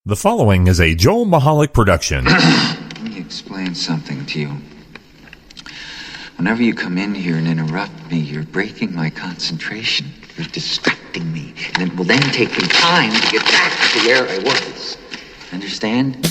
The following is a Joel Michalec production. Let me explain something to you. Whenever you come in here and interrupt me, you're breaking my concentration. You're distracting me. And it will then take me time to get back to where I was. Understand?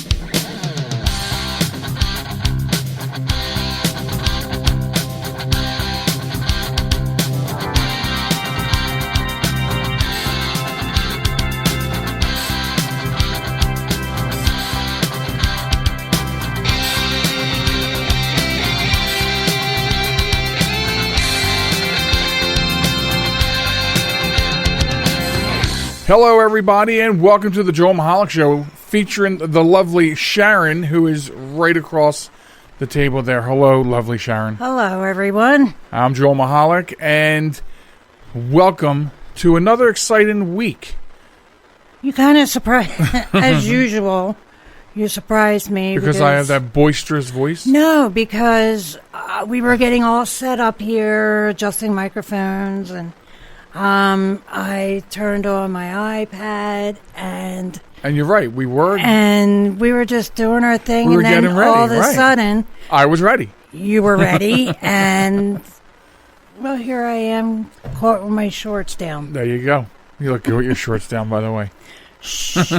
Hello, everybody, and welcome to the Joel Michalec Show, featuring the lovely Sharen, who is right across the table there. Hello, lovely Sharen. Hello, everyone. I'm Joel Michalec, and welcome to another exciting week. You kind of surprised, as usual. You surprised me. Because I have that boisterous voice? No, because we were getting all set up here, adjusting microphones, and I turned on my iPad, and you're right, we were just doing our thing, we were and then getting ready, all of a sudden, I was ready. You were ready, and well, here I am, caught with my shorts down. There you go. You look good with your shorts down, by the way. Shh.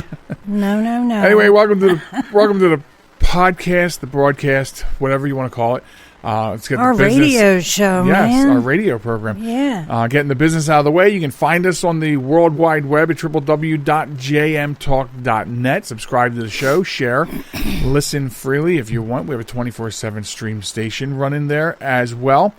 No. Anyway, welcome to the podcast, the broadcast, whatever you want to call it. Let's get our the business. Radio show, yes, man. Our radio program. Yeah. Getting the business out of the way. You can find us on the World Wide Web at www.jmtalk.net. Subscribe to the show, share, listen freely if you want. We have a 24/7 stream station running there as well.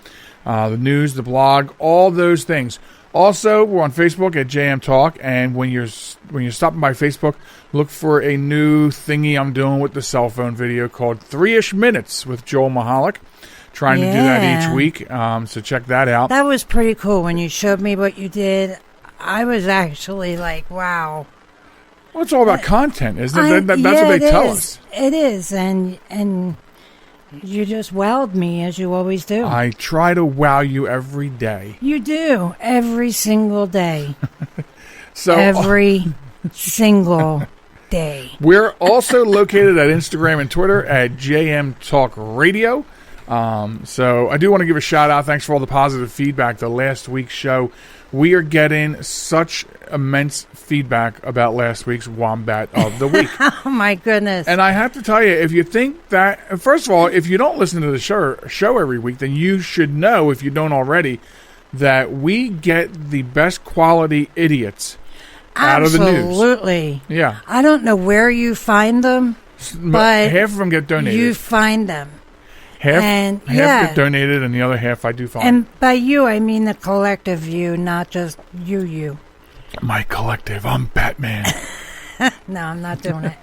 The news, the blog, all those things. Also, we're on Facebook at JM Talk, and when you're stopping by Facebook, look for a new thingy I'm doing with the cell phone video called 3-ish Minutes with Joel Michalec. Trying to do that each week, so check that out. That was pretty cool. When you showed me what you did, I was actually like, wow. Well, it's all about content, isn't it? That's what they tell us. It is, and you just wowed me, as you always do. I try to wow you every day. You do, every single day. Every single day. We're also located at Instagram and Twitter at JM Talk Radio. So I do want to give a shout out. Thanks for all the positive feedback. The last week's show, we are getting such immense feedback about last week's Wombat of the Week. Oh my goodness. And I have to tell you, if you think that, first of all, if you don't listen to the show every week, then you should know, if you don't already, that we get the best quality idiots out of the news. Absolutely. Yeah. I don't know where you find them, but half of them get donated. You find them. Half get donated, and the other half I do find. And by you, I mean the collective you, not just you. My collective. I'm Batman. No, I'm not doing it.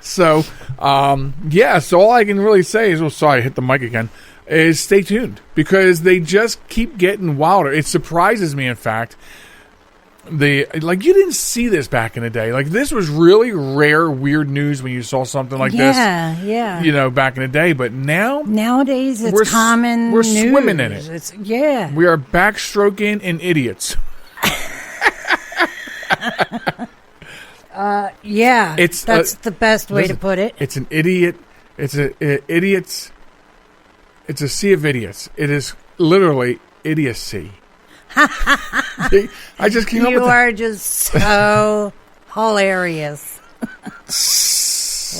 So, so all I can really say is, sorry, I hit the mic again, is stay tuned. Because they just keep getting wilder. It surprises me, in fact. You didn't see this back in the day. Like, this was really rare, weird news when you saw something like this. Yeah. Back in the day. But nowadays it's common We're news. Swimming in it. We are backstroking in idiots. That's the best way to put it. It's an idiot. It's idiots. It's a sea of idiots. It is literally idiocy. I just came up with You are just so hilarious.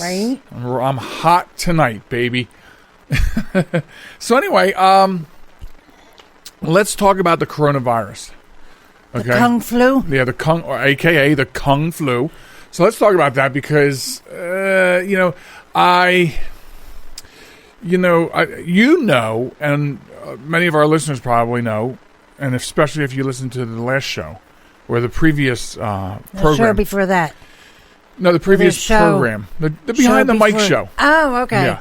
Right? I'm hot tonight, baby. So anyway, let's talk about the coronavirus. Okay? The Kung flu? Yeah, aka the Kung flu. So let's talk about that because, and many of our listeners probably know, and especially if you listen to the last show or the previous program. The show before that. No, the previous program. The Behind the Mic show. Oh, okay.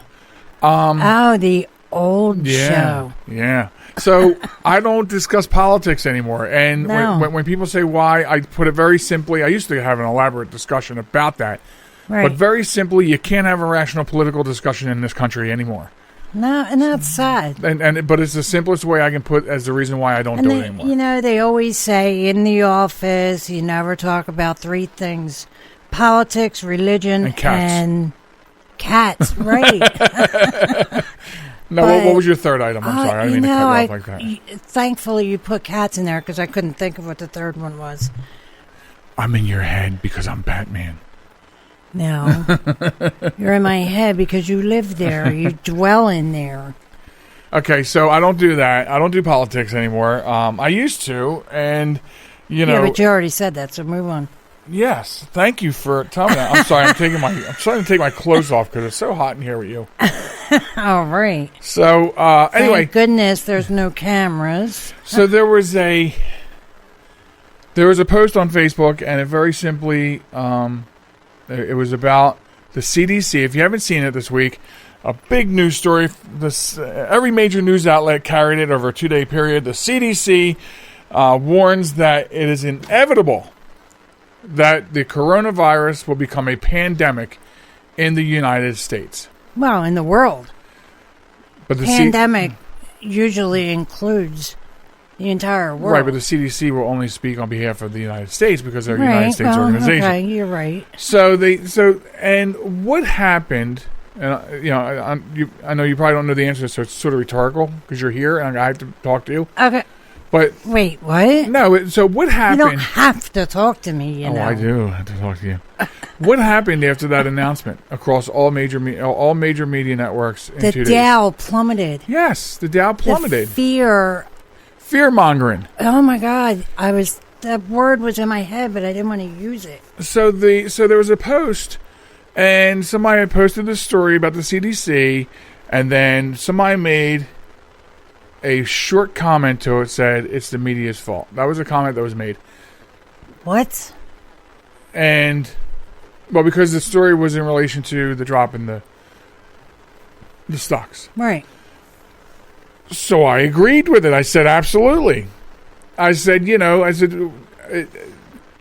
Yeah. The old show. Yeah. So I don't discuss politics anymore. And when people say why, I put it very simply. I used to have an elaborate discussion about that. Right. But very simply, you can't have a rational political discussion in this country anymore. No, and that's sad. But it's the simplest way I can put as the reason why I don't do it anymore. They always say in the office, you never talk about three things: politics, religion, And cats. Right. No, what was your third item? I'm sorry. I didn't mean to cut you off like that. Thankfully, you put cats in there because I couldn't think of what the third one was. I'm in your head because I'm Batman. No. You're in my head because you live there. You dwell in there. Okay, so I don't do that. I don't do politics anymore. I used to, and, you know. Yeah, but you already said that, so move on. Yes, thank you for telling me that. I'm sorry. I'm starting to take my clothes off because it's so hot in here with you. All right. So anyway, thank goodness there's no cameras. So there was a post on Facebook, and it very simply it was about the CDC. If you haven't seen it this week, a big news story. Every major news outlet carried it over a 2-day period. The CDC warns that it is inevitable that the coronavirus will become a pandemic in the United States. Well, in the world. But the pandemic usually includes the entire world. Right, but the CDC will only speak on behalf of the United States because they're a United States organization. Okay, you're right. And what happened? And I know you probably don't know the answer, so it's sort of rhetorical because you're here and I have to talk to you. Okay. But wait, what? No. So what happened? You don't have to talk to me. You know. I do have to talk to you. What happened after that announcement across all major media networks? In 2 days? The Dow plummeted. Yes, the Dow plummeted. The fear mongering. Oh my God! That word was in my head, but I didn't want to use it. So there was a post, and somebody had posted this story about the CDC, and then somebody made a short comment to it, said it's the media's fault. That was a comment that was made. What? And, well, because the story was in relation to the drop in the stocks. Right. So I agreed with it. I said, absolutely. I said,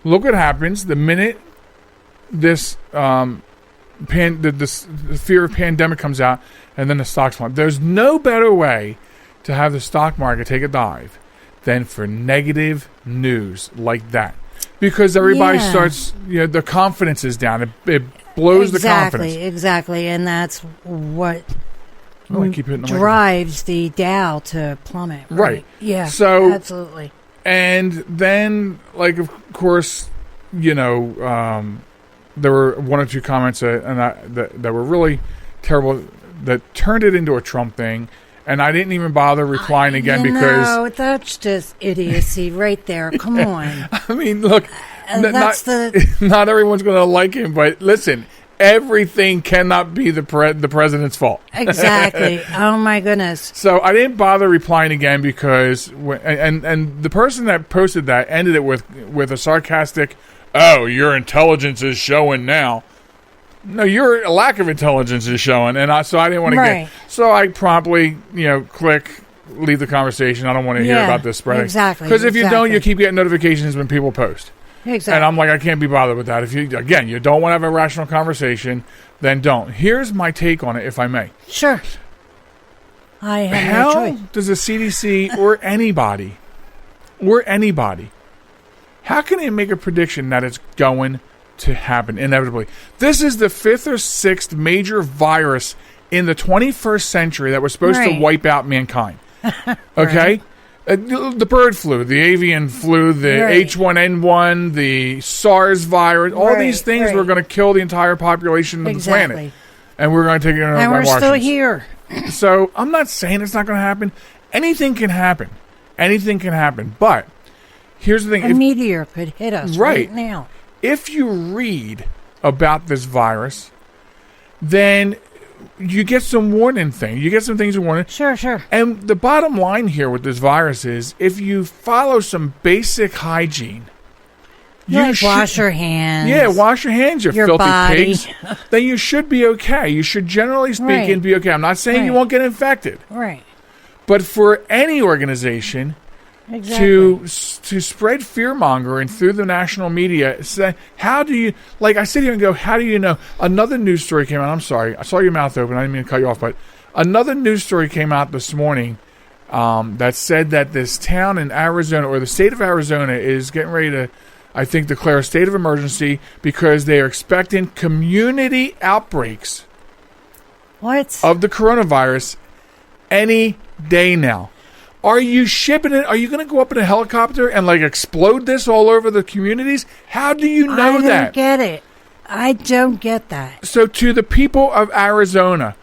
look what happens the minute this the fear of pandemic comes out, and then the stocks fall. There's no better way to have the stock market take a dive than for negative news like that, because everybody starts, the confidence is down. It blows the confidence. Exactly, and that's what I keep hitting the drives the Dow to plummet. Right. Yeah. So absolutely. And then, of course, there were one or two comments that were really terrible that turned it into a Trump thing. And I didn't even bother replying again because... No, that's just idiocy right there. Come on. I mean, look, not everyone's going to like him, but listen, everything cannot be the president's fault. Exactly. Oh, my goodness. So I didn't bother replying again because... And the person that posted that ended it with a sarcastic, "Oh, your intelligence is showing now." No, your lack of intelligence is showing, and so I didn't want to get. So I promptly, click, leave the conversation. I don't want to hear about this spreading. Exactly. Because if you don't, you keep getting notifications when people post. Exactly. And I'm like, I can't be bothered with that. If you don't want to have a rational conversation, then don't. Here's my take on it, if I may. Sure. I have no choice. How does the CDC or anybody, how can they make a prediction that it's going to happen inevitably? This is the 5th or 6th major virus in the 21st century that was supposed to wipe out mankind. Okay? The bird flu, the avian flu, the H1N1, the SARS virus, all these things were going to kill the entire population of the planet. And we're going to take it over by Martians. And we're still here. So I'm not saying it's not going to happen. Anything can happen. But here's the thing. A meteor could hit us right now. If you read about this virus, then you get some warning things. You get some things to warn it. Sure. And the bottom line here with this virus is, if you follow some basic hygiene, wash your hands. Yeah, wash your hands, you filthy pigs. Then you should be okay. You should, generally speaking, be okay. I'm not saying you won't get infected. Right. But for any organization... To spread fear-mongering through the national media, how do you, I sit here and go, how do you know? Another news story came out. I'm sorry. I saw your mouth open. I didn't mean to cut you off, but another news story came out this morning that said that this town in Arizona, or the state of Arizona, is getting ready to I think declare a state of emergency because they are expecting community outbreaks What? of the coronavirus any day now. Are you shipping it? Are you going to go up in a helicopter and like explode this all over the communities? How do you know I that? don't get it. I don't get that. So to the people of Arizona,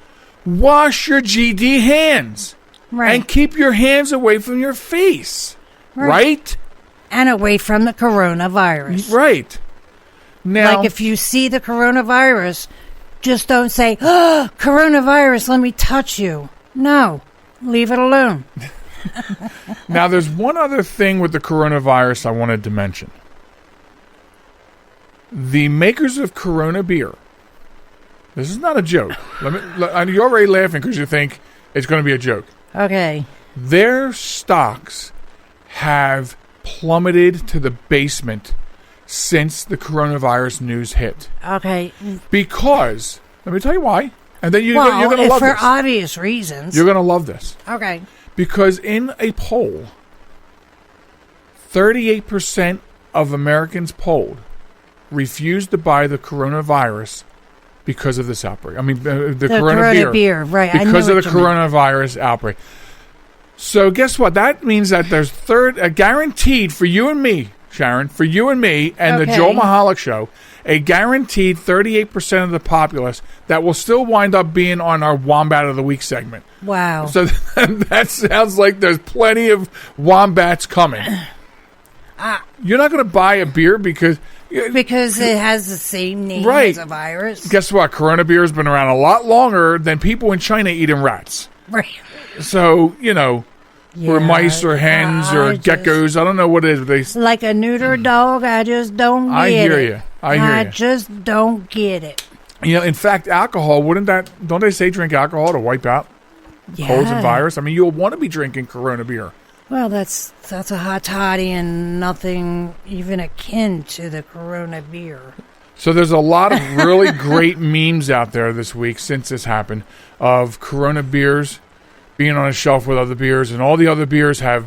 wash your GD hands. Right. And keep your hands away from your face. Right? And away from the coronavirus. Right. Now, Like if you see the coronavirus, just don't say, "Oh, coronavirus, let me touch you." No. Leave it alone. now there's one other thing with the coronavirus I wanted to mention. The makers of Corona beer. This is not a joke. You're already laughing because you think it's going to be a joke. Okay. Their stocks have plummeted to the basement since the coronavirus news hit. Okay. Because, let me tell you why. And then you're Well, going to love for this. obvious reasons. You're going to love this. Okay. Because in a poll, 38% of Americans polled refused to buy the coronavirus because of this outbreak. I mean, the Corona beer. Right. Because I know of the what you mean. coronavirus outbreak. So guess what? That means that there's guaranteed for you and me, Sharen, for you and me and the Okay. Joel Michalec Show, a guaranteed 38% of the populace that will still wind up being on our Wombat of the Week segment. Wow. So that sounds like there's plenty of wombats coming. You're not going to buy a beer because it has the same name Right. as a virus. guess what? Corona beer has been around a lot longer than people in China eating rats. Right. So, or Yeah, mice or hens or geckos. I don't know what it is. But they, Like a neuter dog, I just don't get it. I hear you. I just don't get it. In fact, alcohol, don't they say drink alcohol to wipe out Yeah. colds and virus? I mean, you'll want to be drinking Corona beer. Well, that's a hot toddy and nothing even akin to the Corona beer. So there's a lot of really great memes out there this week since this happened of Corona beers being on a shelf with other beers, and all the other beers have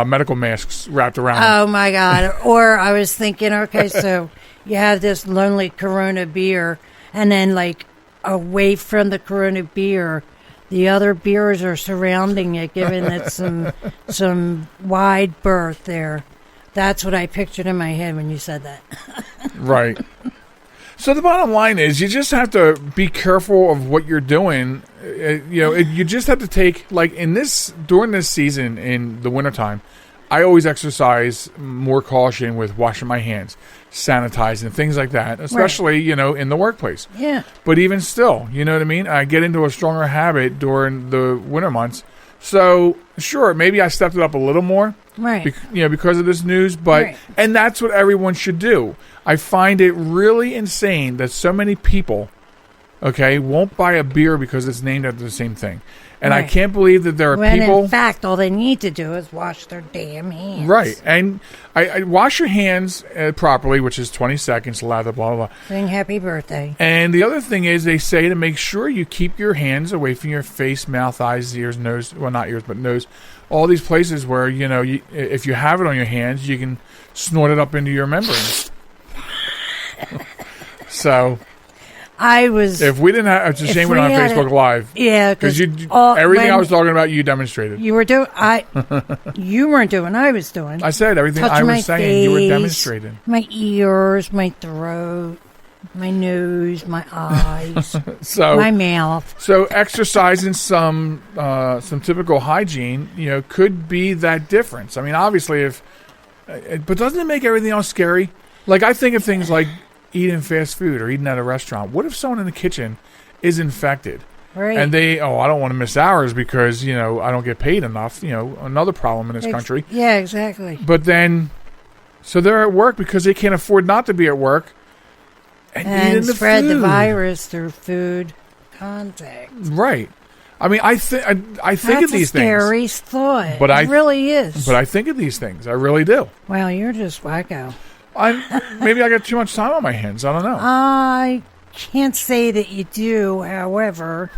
medical masks wrapped around them. Oh, my God. Or I was thinking, okay, so you have this lonely Corona beer, and then, like, away from the Corona beer, the other beers are surrounding it, giving it some wide berth there. That's what I pictured in my head when you said that. Right. So the bottom line is you just have to be careful of what you're doing. You just have to take, like during this season in the wintertime, I always exercise more caution with washing my hands, sanitizing, things like that, especially, in the workplace. Yeah. But even still, you know what I mean? I get into a stronger habit during the winter months. So, sure, maybe I stepped it up a little more. Right. Because of this news, but and that's what everyone should do. I find it really insane that so many people, won't buy a beer because it's named after the same thing. And I can't believe that there are when people. in fact, all they need to do is wash their damn hands. Right. And I wash your hands properly, which is 20 seconds, lather, blah, blah, blah. Sing happy birthday. And the other thing is they say to make sure you keep your hands away from your face, mouth, eyes, ears, nose. Well, not ears, but nose. All these places where, if you have it on your hands, you can snort it up into your membranes. So, if we didn't have, it's a shame we're not on Facebook Live. Yeah, because everything I was talking about, you demonstrated. You were doing. You weren't doing. I was doing. I said everything I was saying. Face, you were demonstrating. My ears, my throat, my nose, my eyes, my mouth. So exercising some typical hygiene, could be that difference. I mean, obviously, but doesn't it make everything else scary? Like I think of things like eating fast food or eating at a restaurant. What if someone in the kitchen is infected? Right. And I don't want to miss hours because, I don't get paid enough. Another problem in this country. Yeah, exactly. But then, so they're at work because they can't afford not to be at work. And spread the virus through food contact. Right. I mean, I think of these things. That's a scary thought. But it really is. But I think of these things. I really do. Well, you're just wacko. Maybe I got too much time on my hands. I don't know. I can't say that you do, however.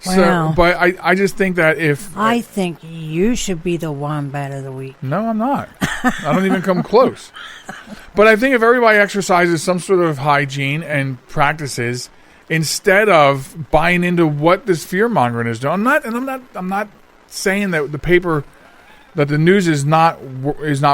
Wow. So, but I just think that if I think you should be the Wombat of the week. no, I'm not. I don't even come close. But I think if everybody exercises some sort of hygiene and practices instead of buying into what this fear mongering is doing, I'm not saying that the news is not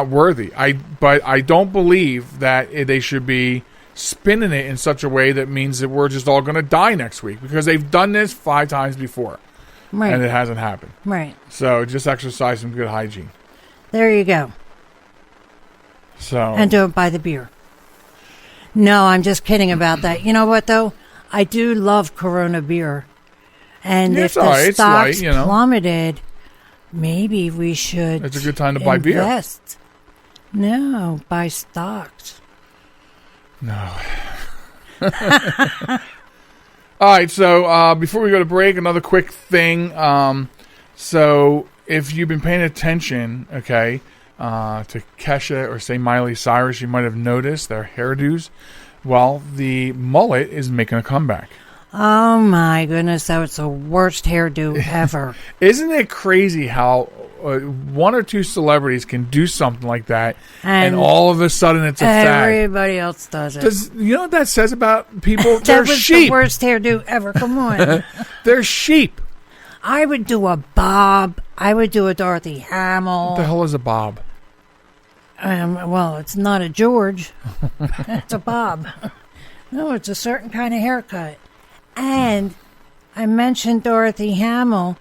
worthy. But I don't believe that they should be spinning it in such a way that means that we're just all going to die next week, because they've done this 5 times before, Right. and it hasn't happened. Right. So just exercise some good hygiene. There you go. So And don't buy the beer. No, I'm just kidding about that. You know what, though? I do love Corona beer. And Yeah, if it's all right. the It's light, stocks you know. plummeted, maybe we should it's a good time to buy beer. invest. No, buy stocks. No. All right, so before we go to break, another quick thing. So if you've been paying attention, okay, to Kesha or say Miley Cyrus, you might have noticed their hairdos. Well, the mullet is making a comeback. Oh, my goodness. That was the worst hairdo ever. Isn't it crazy how one or two celebrities can do something like that, and all of a sudden it's a fad? Everybody else does it. You know what that says about people? That They're was sheep. the worst hairdo ever. Come on. They're sheep. I would do a bob. I would do a Dorothy Hamill. What the hell is a bob? Well, it's not a George. It's a bob. No, it's a certain kind of haircut. And I mentioned Dorothy Hamill.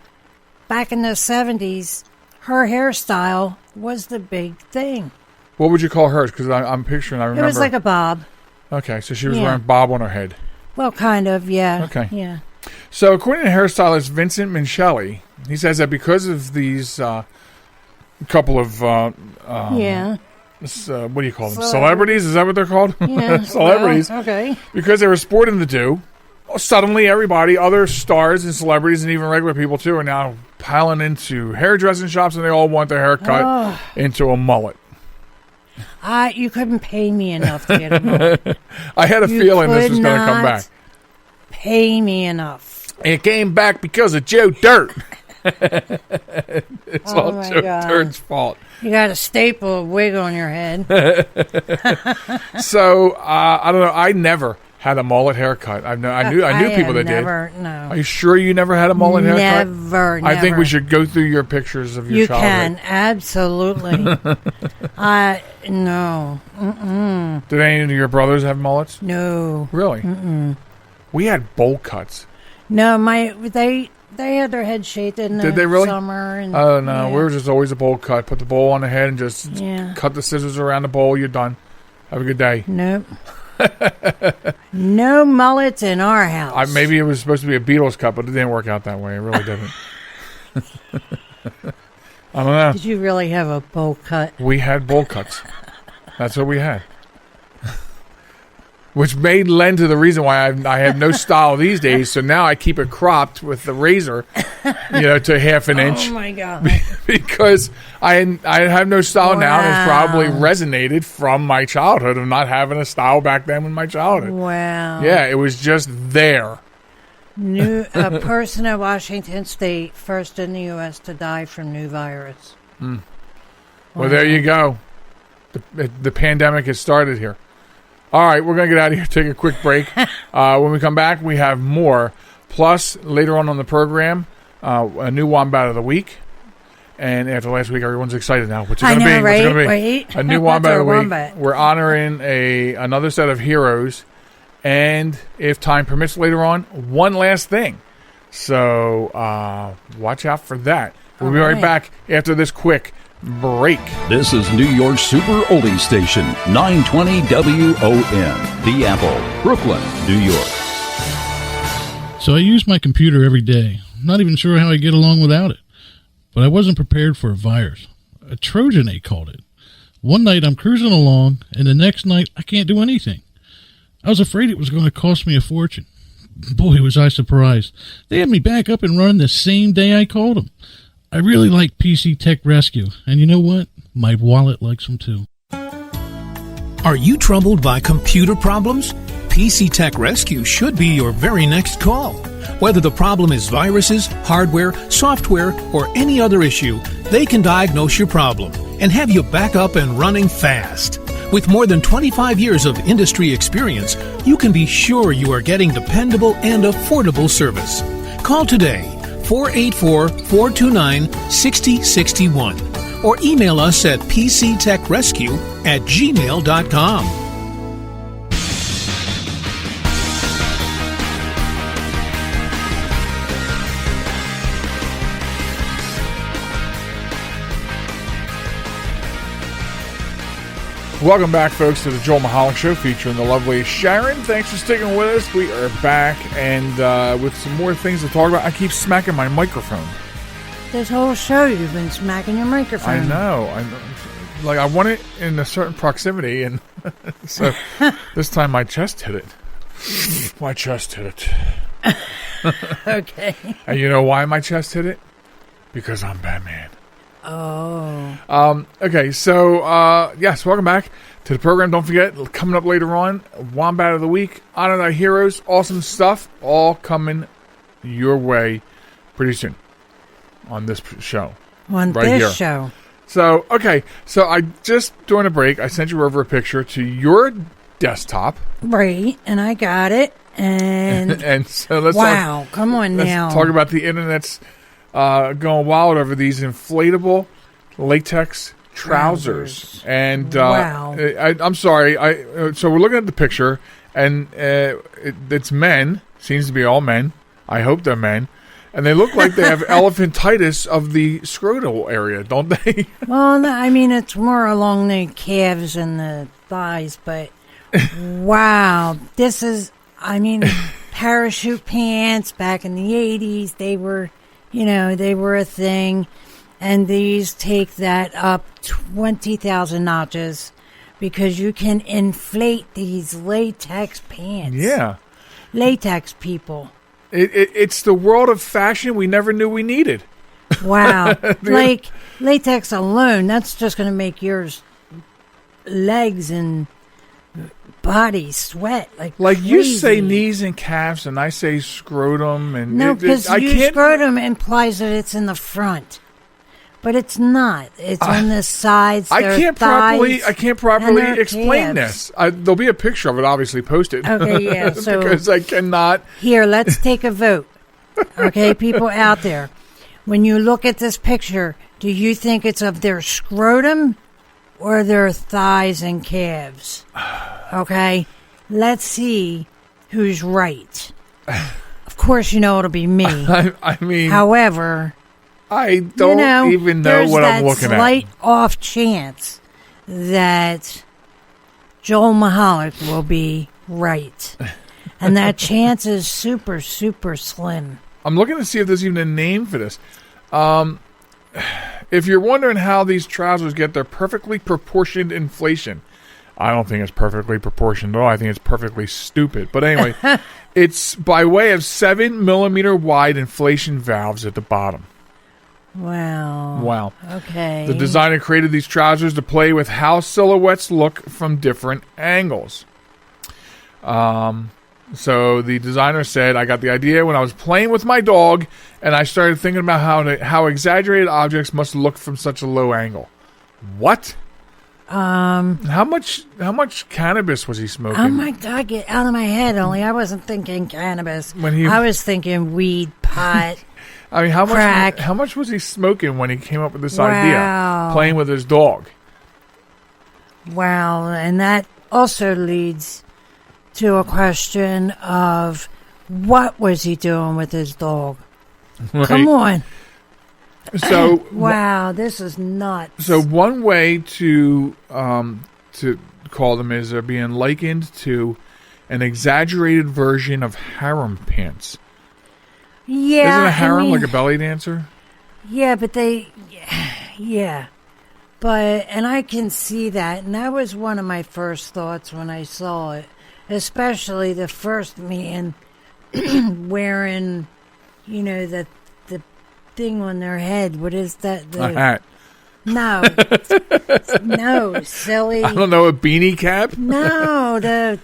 Back in the 70s, her hairstyle was the big thing. What would you call hers? Because I'm picturing, I remember. It was like a bob. Okay, so she was Yeah. wearing bob on her head. Well, kind of, yeah. Okay. Yeah. So according to hairstylist Vincent Michalec, he says that because of these couple of Yeah. what do you call them? Celebrities? Is that what they're called? Yeah. Celebrities. Well, okay. Because they were sporting to do. Suddenly, everybody, other stars and celebrities and even regular people too, are now piling into hairdressing shops, and they all want their hair cut into a mullet. You couldn't pay me enough to get a mullet. I had a feeling this was going to come back. Pay me enough. It came back because of Joe Dirt. It's all my Joe God. Dirt's fault. You got to staple a wig on your head. So I don't know. I never had a mullet haircut. I knew people that did. No. Are you sure you never had a mullet haircut? Never. I think we should go through your pictures of your You childhood. can, absolutely. No. Mm-mm. Did any of your brothers have mullets? No. Really? Mm-mm. We had bowl cuts. No, they had their head shaved in the Did they really? summer. And, Oh, no. yeah. We were just always a bowl cut. Put the bowl on the head and just cut the scissors around the bowl. You're done. Have a good day. Nope. No mullets in our house. Maybe it was supposed to be a Beatles cut, but it didn't work out that way. It really didn't. I don't know. Did you really have a bowl cut? We had bowl cuts. That's what we had. Which may lend to the reason why I have no style these days. So now I keep it cropped with the razor, to half an inch. Oh, my God. Because I have no style now, and it's Wow. probably resonated from my childhood of not having a style back then in my childhood. Wow. Yeah, it was just there. A person at Washington State, first in the U.S. to die from new virus. Well, there you go. The pandemic has started here. All right, we're going to get out of here, take a quick break. When we come back, we have more. Plus, later on the program, a new Wombat of the Week. And after last week, everyone's excited now. What's it going to be? Right? What's it going to be? Wait. A new Wombat of the Week. Wombat. We're honoring another set of heroes. And if time permits later on, one last thing. So watch out for that. We'll be right back after this quick break. This is New York's Super Oldie Station, 920 WON, The Apple, Brooklyn, New York. So I use my computer every day. I'm not even sure how I get along without it. But I wasn't prepared for a virus. A Trojan, they called it. One night I'm cruising along, and the next night I can't do anything. I was afraid it was going to cost me a fortune. Boy, was I surprised. They had me back up and running the same day I called them. I really like PC Tech Rescue, and you know what? My wallet likes them too. Are you troubled by computer problems? PC Tech Rescue should be your very next call. Whether the problem is viruses, hardware, software, or any other issue, they can diagnose your problem and have you back up and running fast. With more than 25 years of industry experience, you can be sure you are getting dependable and affordable service. Call today, 484-429-6061, or email us at pctechrescue@gmail.com. Welcome back, folks, to the Joel Michalec Show featuring the lovely Sharen. Thanks for sticking with us. We are back and with some more things to talk about. I keep smacking my microphone. This whole show, you've been smacking your microphone. I know. Like, I want it in a certain proximity, and so this time my chest hit it. My chest hit it. Okay. And you know why my chest hit it? Because I'm Batman. Oh. Okay, so, yes, welcome back to the program. Don't forget, coming up later on, Wombat of the Week, Honor Thy Heroes, awesome stuff, all coming your way pretty soon on this show. On right this here. show. So, okay, so I just, during a break, I sent you over a picture to your desktop. Right, and I got it, and... And so let's come on now. Let's talk about the internet's going wild over these inflatable latex trousers. And Wow. I'm sorry. So we're looking at the picture, and it's men. Seems to be all men. I hope they're men. And they look like they have elephantitis of the scrotal area, don't they? Well, no, I mean, it's more along the calves and the thighs, but wow. This is, I mean, parachute pants back in the 80s, they were... they were a thing, and these take that up 20,000 notches because you can inflate these latex pants. Yeah. Latex people. It's the world of fashion we never knew we needed. Wow. Like, latex alone, that's just going to make your legs and body sweat like crazy. You say knees and calves, and I say scrotum, and no, because scrotum implies that it's in the front, but it's not. It's on the sides. I can't properly explain calves. this. There'll be a picture of it, obviously posted. Okay, yeah. So because I cannot. Here, let's take a vote. Okay, people out there, when you look at this picture, do you think it's of their scrotum or their thighs and calves? Okay, let's see who's right. Of course, it'll be me. I mean, however, I don't even know what I'm looking at. There's that slight off chance that Joel Michalec will be right, and that chance is super, super slim. I'm looking to see if there's even a name for this. If you're wondering how these trousers get their perfectly proportioned inflation, I don't think it's perfectly proportioned at all. I think it's perfectly stupid. But anyway, it's by way of 7mm wide inflation valves at the bottom. Wow. Okay. The designer created these trousers to play with how silhouettes look from different angles. So the designer said, I got the idea when I was playing with my dog, and I started thinking about how exaggerated objects must look from such a low angle. What? How much cannabis was he smoking? Oh my God, get out of my head. Only I wasn't thinking cannabis. I was thinking weed, pot, I mean, how crack. How much was he smoking when he came up with this idea? Playing with his dog. Wow, and that also leads to a question of what was he doing with his dog? Right. Come on. So wow, this is nuts. So one way to call them is they're being likened to an exaggerated version of harem pants. Yeah, isn't a harem like a belly dancer? Yeah, but and I can see that, and that was one of my first thoughts when I saw it, especially the first man wearing, the thing on their head. What is that? A hat. No. No, silly. I don't know, a beanie cap? No, the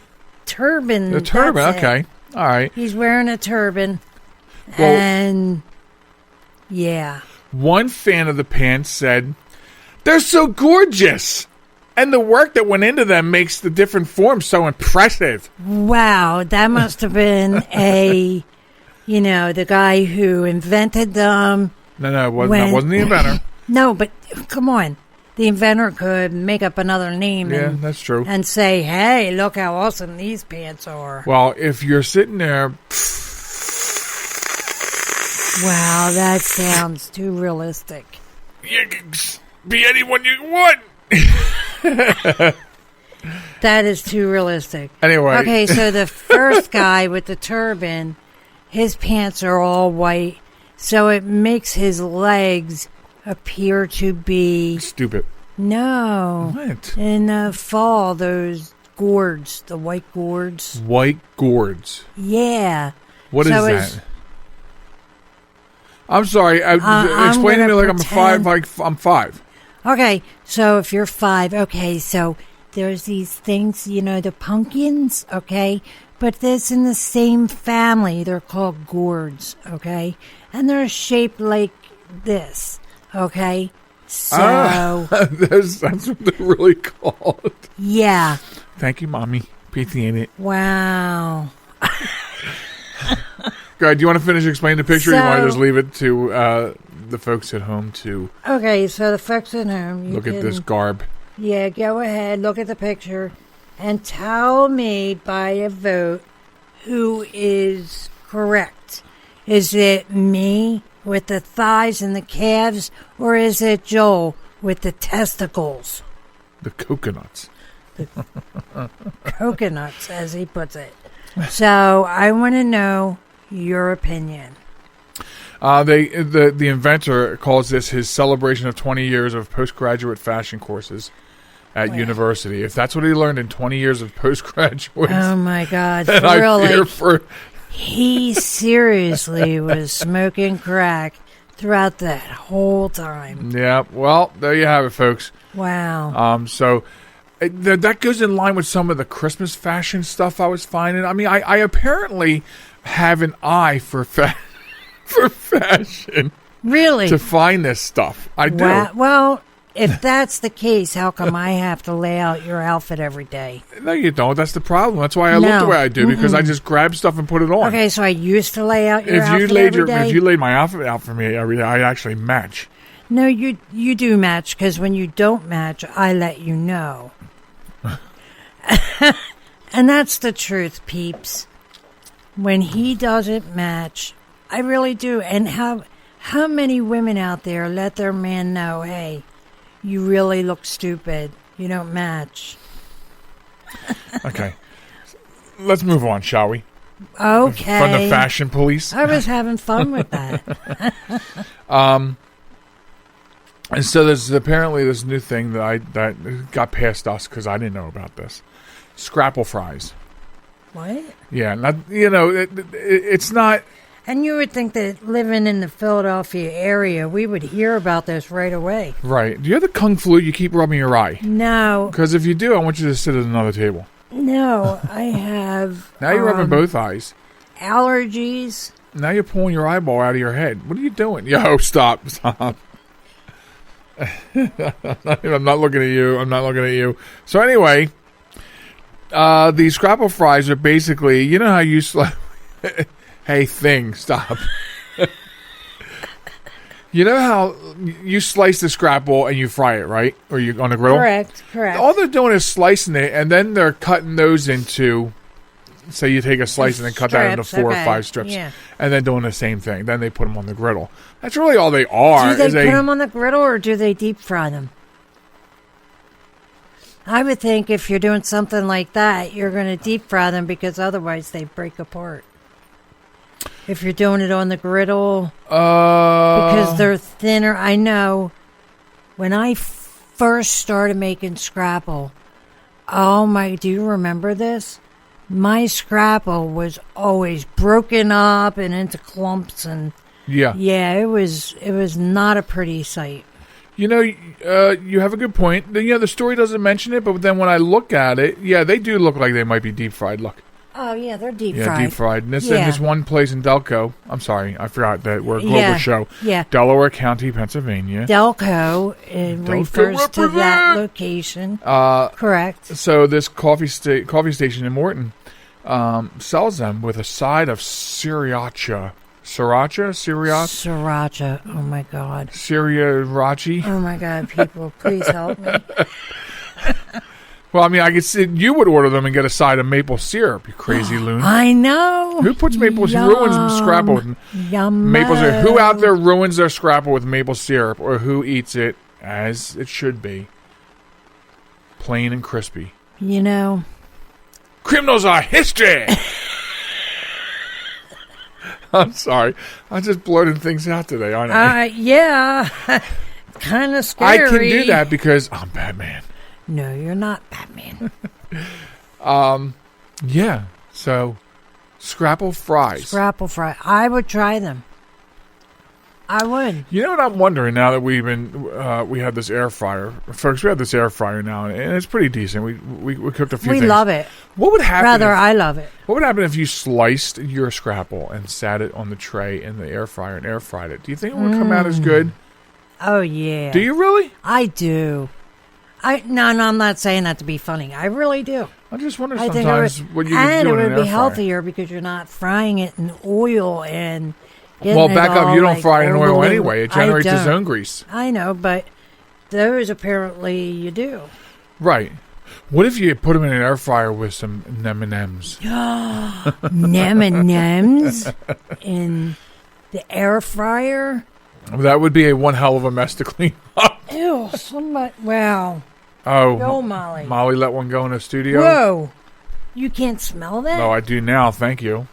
turban. The turban, that's it. okay. All right. He's wearing a turban. Well- And, yeah. One fan of the pants said, "They're so gorgeous. And the work that went into them makes the different forms so impressive." Wow, that must have been the guy who invented them. No, that wasn't the inventor. No, but come on. The inventor could make up another name Yeah, that's true. and say, hey, look how awesome these pants are. Well, if you're sitting there, Wow, that sounds too realistic. you can be anyone you want. That is too realistic. Anyway. Okay, so the first guy with the turban, his pants are all white, so it makes his legs appear to be... Stupid. No. What? In the fall, those gourds, the white gourds. White gourds. Yeah. What is So it's- that? I'm sorry. Explain to me like I'm pretend- 5. Like I'm 5. Okay, so if you're 5, okay, so there's these things, the pumpkins, okay? But this in the same family. They're called gourds, okay? And they're shaped like this, okay? So, That's what they're really called. yeah. Thank you, Mommy. Appreciate it. Wow. Go ahead. Do you want to finish explaining the picture? Or you want to So- just leave it to the folks at home to Okay, so the folks at home, you look can, at this garb? Yeah, go ahead, look at the picture, and tell me by a vote who is correct. Is it me with the thighs and the calves, or is it Joel with the testicles? The coconuts. Coconuts, as he puts it. So I want to know your opinion. The inventor calls this his celebration of 20 years of postgraduate fashion courses at university. If that's what he learned in 20 years of postgraduate, Oh my God, then I fear really? for. He seriously was smoking crack throughout that whole time. Yeah, well, there you have it, folks. Wow. So that goes in line with some of the Christmas fashion stuff I was finding. I mean, I apparently have an eye for for fashion Really? to find this stuff. I do. Wow. Well, if that's the case, how come I have to lay out your outfit every day? No, you don't. That's the problem. That's why I look No. the way I do, because I just grab stuff and put it on. Okay, so I used to lay out your If you outfit laid every day? if you laid my outfit out for me every day, I'd actually match. No, you do match, because when you don't match, I let you know. And that's the truth, peeps. When he doesn't match, I really do. And how many women out there let their man know, hey, you really look stupid. You don't match. Okay. Let's move on, shall we? Okay. From the fashion police. I was having fun with that. And so there's apparently this new thing that got past us because I didn't know about this. Scrapple fries. What? Yeah, not it's not. And you would think that living in the Philadelphia area, we would hear about this right away. Right. Do you have the kung flu? You keep rubbing your eye. No, Because if you do, I want you to sit at another table. no, I have Now you're rubbing both eyes. allergies. Now you're pulling your eyeball out of your head. What are you doing? Yo, stop. I'm not looking at you. So anyway, the scrapple fries are basically, you know how you hey, stop. You know how you slice the scrapple and you fry it, right? Or you on the griddle? Correct. All they're doing is slicing it, and then they're cutting those into, say you take a slice and then cut that into Strips, 4 okay. or 5 strips, Yeah. and then doing the same thing. Then they put them on the griddle. That's really all they are. Do is they put them on the griddle or do they deep fry them? I would think if you're doing something like that, you're going to deep fry them because otherwise they break apart. If you're doing it on the griddle, because they're thinner. I know when I first started making scrapple, do you remember this? My scrapple was always broken up and into clumps, and yeah. it was not a pretty sight. You know, you have a good point. The story doesn't mention it, but then when I look at it, yeah, they do look like they might be deep fried. Look. Oh, yeah, they're deep Yeah, fried. deep fried. And this one place in Delco. I'm sorry, I forgot that we're a global Yeah, show. yeah. Delaware County, Pennsylvania. Delco refers to that location. Correct. So this coffee station in Morton sells them with a side of sriracha. Sriracha. Oh, my God. Sriracha. Oh, my God, people, please help me. Well, I mean, I could see you would order them and get a side of maple syrup, you crazy loon. I know. Who puts maple syrup? Ruins Scrapple with maple syrup? Who out there ruins their Scrapple with maple syrup, or who eats it as it should be? Plain and crispy. You know. Criminals are history! I'm sorry. I just blurted things out today, aren't I? Yeah. Kind of scary. I can do that because I'm Batman. No, you're not Batman. Yeah. So, Scrapple fries. Scrapple fry. I would try them. I would. You know what I'm wondering now that we have this air fryer, folks. We have this air fryer now, and it's pretty decent. We cooked a few things. We love it. What would happen? I love it. What would happen if you sliced your Scrapple and sat it on the tray in the air fryer and air fried it? Do you think it would come out as good? Oh yeah. Do you really? I do. No, I'm not saying that to be funny. I really do. I just wonder I sometimes think what you could do in an air fryer. And it would be healthier because you're not frying it in oil and getting well, back it up. all You don't fry it in oil overly- anyway. It generates its own grease. I know, but those apparently you do. Right. What if you put them in an air fryer with some M&Ms? M&Ms in the air fryer? That would be one hell of a mess to clean up. Ew, somebody. Wow. Oh, Go, Molly. Molly let one go in the studio? Whoa. You can't smell that? No, I do now. Thank you.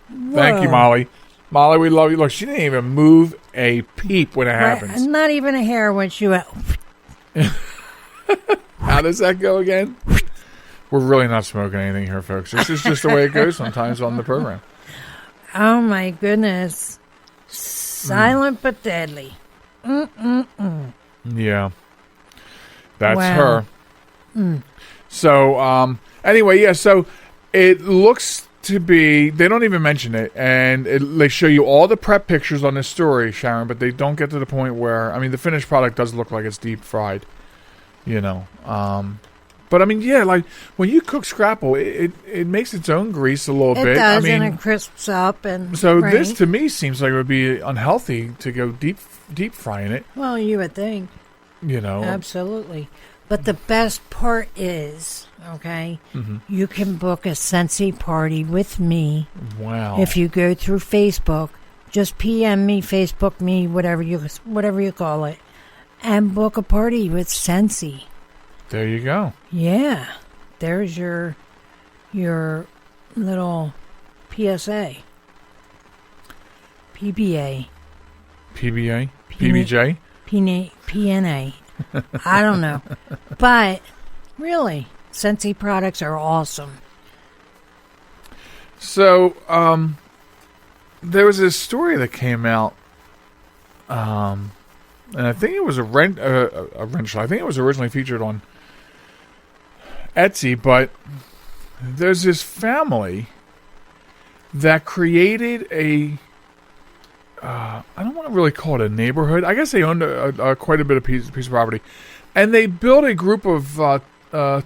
Whoa. Thank you, Molly. Molly, we love you. Look, she didn't even move a peep when it happens. Not even a hair when she went. How does that go again? We're really not smoking anything here, folks. This is just the way it goes sometimes on the program. Oh, my goodness. Silent but deadly. Yeah. That's Wow. her. So, anyway, yeah, so it looks to be, they don't even mention it, and they show you all the prep pictures on this story, Sharon, but they don't get to the point where, I mean, the finished product does look like it's deep fried, you know. But, I mean, yeah, like, when you cook Scrapple, it makes its own grease a little bit. It does, I mean, and it crisps up. And so right? this, to me, seems like it would be unhealthy to go deep frying it, Well, you would think. you know. Absolutely. But the best part is, okay, you can book a Scentsy party with me. Wow. If you go through Facebook. Just PM me, Facebook me, whatever you call it, and book a party with Scentsy. There you go. Yeah, there's your little PSA, PBA, PBA? PBJ? PNA. I don't know, but really, Scentsy products are awesome. So, there was this story that came out, and I think it was a rental. I think it was originally featured on Etsy, but there's this family that created a, I don't want to really call it a neighborhood. I guess they owned quite a bit of piece of property, and they built a group of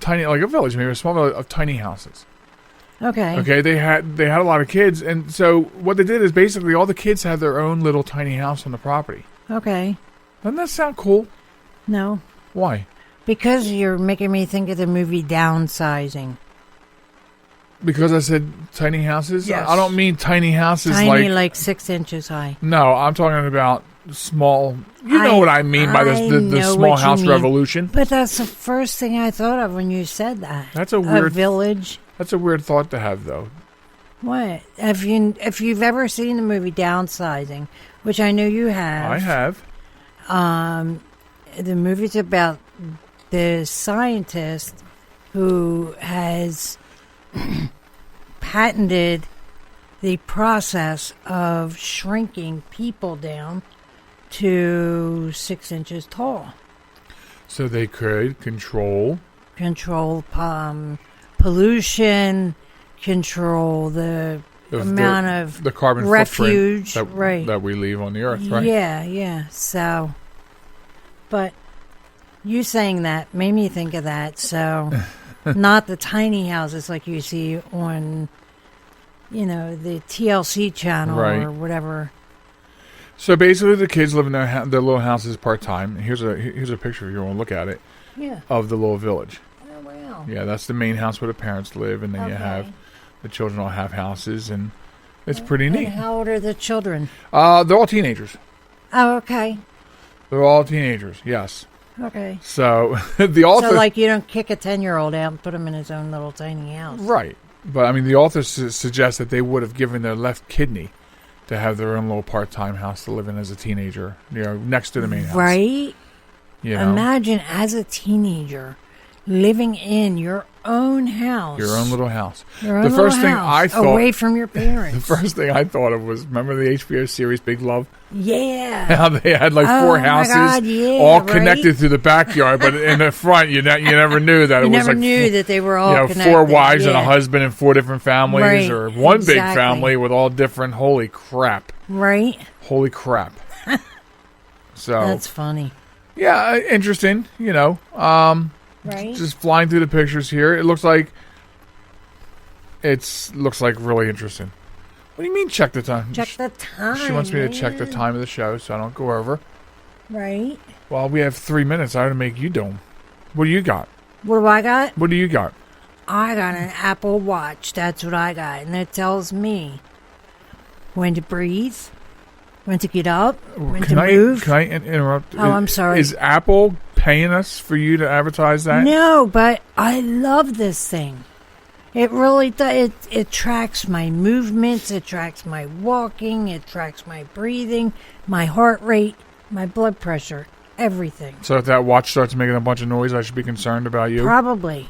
tiny, like a village, maybe a small village of tiny houses. Okay. Okay, they had a lot of kids, and so what they did is basically all the kids had their own little tiny house on the property. Okay. Doesn't that sound cool? No, Why? because you're making me think of the movie Downsizing. Because I said tiny houses? Yes. I don't mean tiny houses Tiny, like... like 6 inches high. No, I'm talking about small... You know what I mean by the know small what you house mean. revolution. But that's the first thing I thought of when you said that. That's a weird... village. That's a weird thought to have, though. What? If you've ever seen the movie Downsizing, which I know you have. I have. The movie's about the scientist who has patented the process of shrinking people down to 6 inches tall. So they could control Pollution, control the amount of the carbon refuge footprint that we leave on the earth, right? Yeah. So, but you saying that made me think of that. So, not the tiny houses like you see on, the TLC channel or whatever. So basically, the kids live in their little houses part time. Here's a picture if you want to look at it. Yeah. Of the little village. Oh wow. Yeah, that's the main house where the parents live, and then you have the children all have houses, and it's pretty neat. And how old are the children? They're all teenagers. Oh, okay. They're all teenagers. Yes. Okay. So the author, so like you don't kick a 10-year-old out and put him in his own little tiny house, right? But I mean, the author suggests that they would have given their left kidney to have their own little part-time house to live in as a teenager, next to the main house. Right? Imagine as a teenager living in your own house. Your own little house. The first thing I thought... Away from your parents. The first thing I thought of was, remember the HBO series Big Love? Yeah. How they had like 4 houses all connected through the backyard, but in the front you never knew that. You was never like knew that they were all connected. 4 wives and a husband and 4 different families, or one big Exactly. family with all different. Holy crap. Right. Holy crap. So that's funny. Yeah, interesting, Right. Just flying through the pictures here. It looks like really interesting. What do you mean check the time? Check the time. She wants me to check the time of the show so I don't go over. Right. Well, we have 3 minutes. I have to make you do 'em. What do you got? What do I got? What do you got? I got an Apple Watch. That's what I got. And it tells me when to breathe, when to get up, when to move. Can I interrupt? Oh, I'm sorry. Is Apple paying us for you to advertise that? No, but I love this thing. It really does. It tracks my movements. It tracks my walking. It tracks my breathing, my heart rate, my blood pressure, everything. So if that watch starts making a bunch of noise, I should be concerned about you? Probably.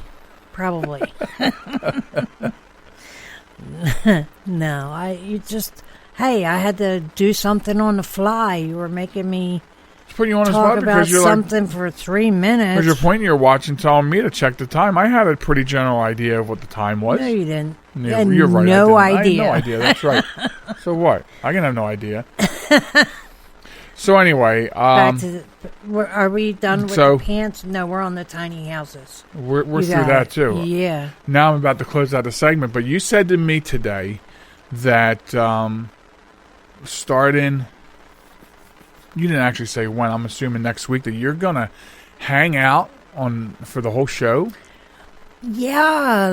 No, I had to do something on the fly. You were making me putting you on talk the spot about because you're something for 3 minutes. Because you're pointing your watch and telling me to check the time. I had a pretty general idea of what the time was. No, you didn't. Yeah, you're right. No I idea. had no idea. That's right. So what? I can have no idea. So anyway, back to are we done with the pants? No, we're on the tiny houses. We're through that too. Yeah. Now I'm about to close out the segment, but you said to me today that starting. You didn't actually say when. I'm assuming next week that you're gonna hang out for the whole show. Yeah,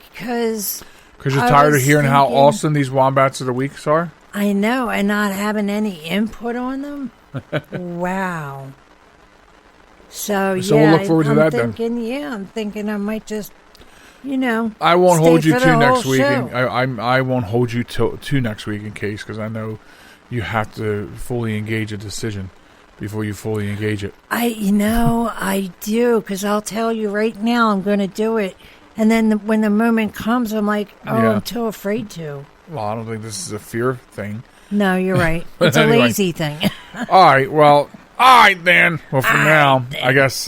because you're tired of hearing how awesome these Wombats of the Weeks are. I know, and not having any input on them. Wow. So we'll look forward to that then. I'm thinking I might just, I won't hold you to next week. I won't hold you to next week in case, because I know you have to fully engage a decision before you fully engage it. I do, because I'll tell you right now I'm going to do it. And then when the moment comes, I'm like, I'm too afraid to. Well, I don't think this is a fear thing. No, you're right. It's anyway. A lazy thing. All right, then. Well, for now, I guess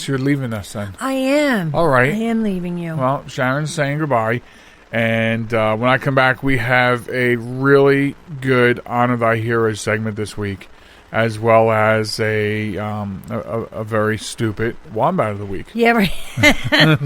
you're leaving us then. I am. All right. I am leaving you. Well, Sharon's saying goodbye. And when I come back, we have a really good Honor Thy Heroes segment this week, as well as a very stupid Wombat of the Week. Yeah, right.